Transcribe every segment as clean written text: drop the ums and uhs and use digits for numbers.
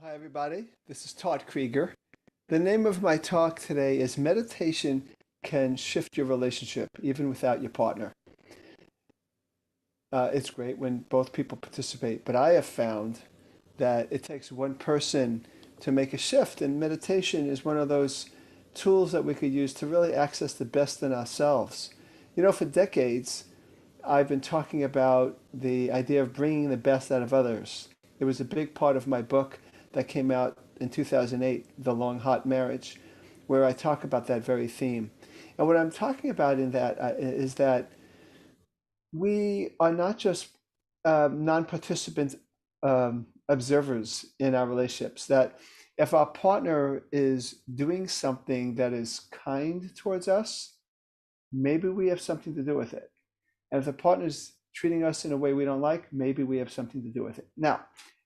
Hi, everybody. This is Todd Creager. The name of my talk today is Meditation Can Shift Your Relationship Even Without Your Partner. It's great when both people participate, but I have found that it takes one person to make a shift, and meditation is one of those tools that we could use to really access the best in ourselves. For decades, I've been talking about the idea of bringing the best out of others. It was a big part of my book that came out in 2008, The Long Hot Marriage, where I talk about that very theme. And what I'm talking about in that is that we are not just non-participant observers in our relationships, that if our partner is doing something that is kind towards us, maybe we have something to do with it. And if the partner's treating us in a way we don't like, maybe we have something to do with it. Now,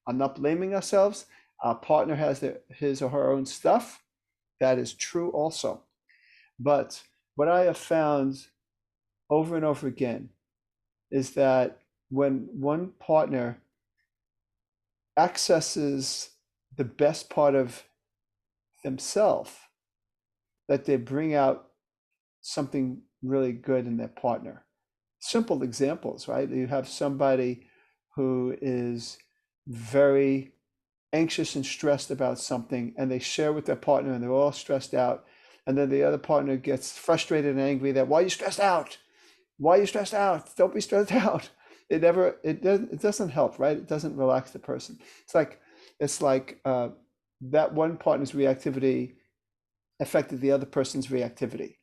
I'm not blaming ourselves. Our partner has his or her own stuff. That is true also. But what I have found over and over again is that when one partner accesses the best part of themselves, that they bring out something really good in their partner. Simple examples, right? You have somebody who is very anxious and stressed about something, and they share with their partner, and they're all stressed out. And then the other partner gets frustrated and angry that, why are you stressed out? Why are you stressed out? Don't be stressed out. It doesn't help, right? It doesn't relax the person. It's like that one partner's reactivity affected the other person's reactivity.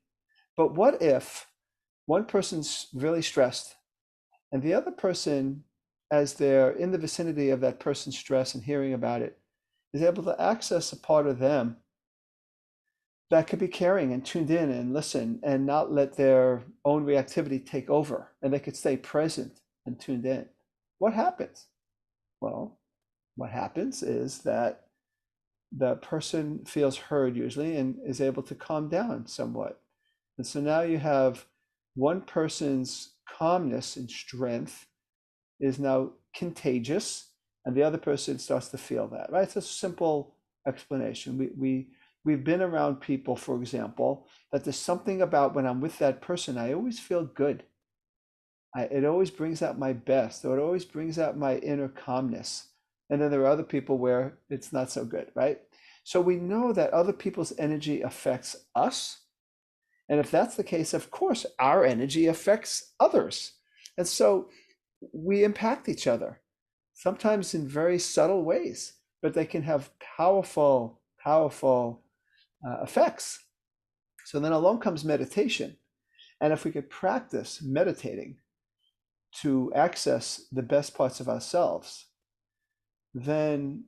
But what if one person's really stressed and the other person, as they're in the vicinity of that person's stress and hearing about it, is able to access a part of them that could be caring and tuned in and listen and not let their own reactivity take over, and they could stay present and tuned in. What happens? Well, what happens is that the person feels heard usually and is able to calm down somewhat. And so now you have one person's calmness and strength is now contagious, and the other person starts to feel that, right? It's a simple explanation. We've been around people, for example, that there's something about when I'm with that person, I always feel good. It always brings out my best, or it always brings out my inner calmness. And then there are other people where it's not so good, right? So we know that other people's energy affects us. And if that's the case, of course, our energy affects others. And so we impact each other, sometimes in very subtle ways, but they can have powerful, powerful effects. So then along comes meditation. And if we could practice meditating to access the best parts of ourselves, then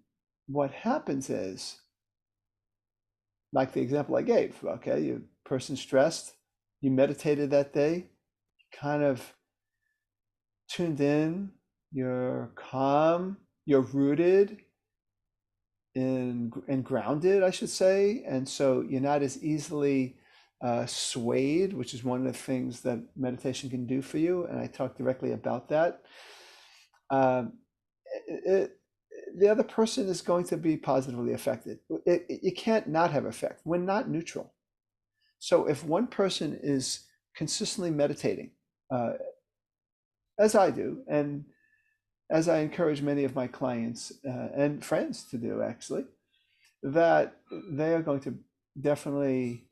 what happens is, like the example I gave, okay, you person stressed, you meditated that day, kind of tuned in, you're calm, you're rooted and grounded, I should say. And so you're not as easily swayed, which is one of the things that meditation can do for you. And I talk directly about that. Um, the other person is going to be positively affected. You can't not have effect. We're not neutral. So if one person is consistently meditating, as I do, and as I encourage many of my clients and friends to do, actually, that they are going to definitely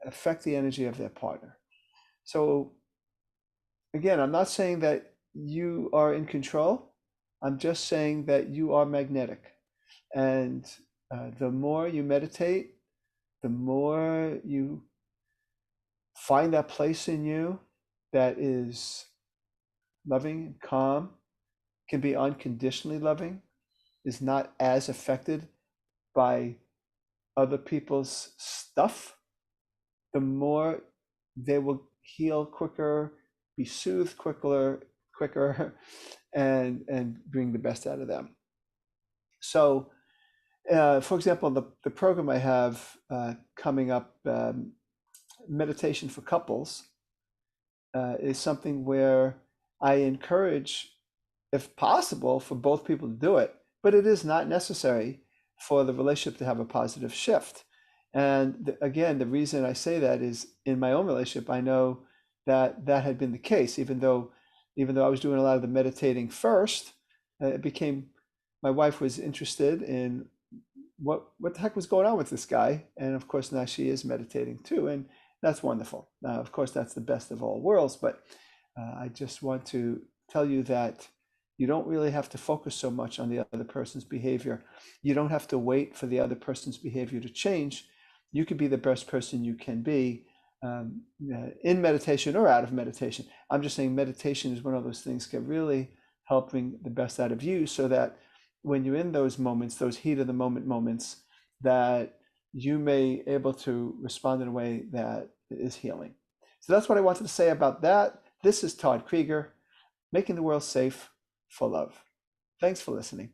affect the energy of their partner. So again, I'm not saying that you are in control. I'm just saying that you are magnetic. And the more you meditate, the more you find that place in you that is loving and calm, can be unconditionally loving, is not as affected by other people's stuff, the more they will heal quicker, be soothed quicker, and bring the best out of them. So, for example, the program I have coming up, Meditation for Couples, is something where I encourage, if possible, for both people to do it, but it is not necessary for the relationship to have a positive shift. And again, the reason I say that is in my own relationship, I know that that had been the case, even though I was doing a lot of the meditating first, it became my wife was interested in what the heck was going on with this guy, and of course now she is meditating too, and that's wonderful. Of course, that's the best of all worlds, but I just want to tell you that you don't really have to focus so much on the other person's behavior. You don't have to wait for the other person's behavior to change. You can be the best person you can be in meditation or out of meditation. I'm just saying meditation is one of those things that really help bring the best out of you, so that when you're in those moments, those heat of the moment moments, that you may able to respond in a way that is healing. So that's what I wanted to say about that. This is Todd Creager, making the world safe for love. Thanks for listening.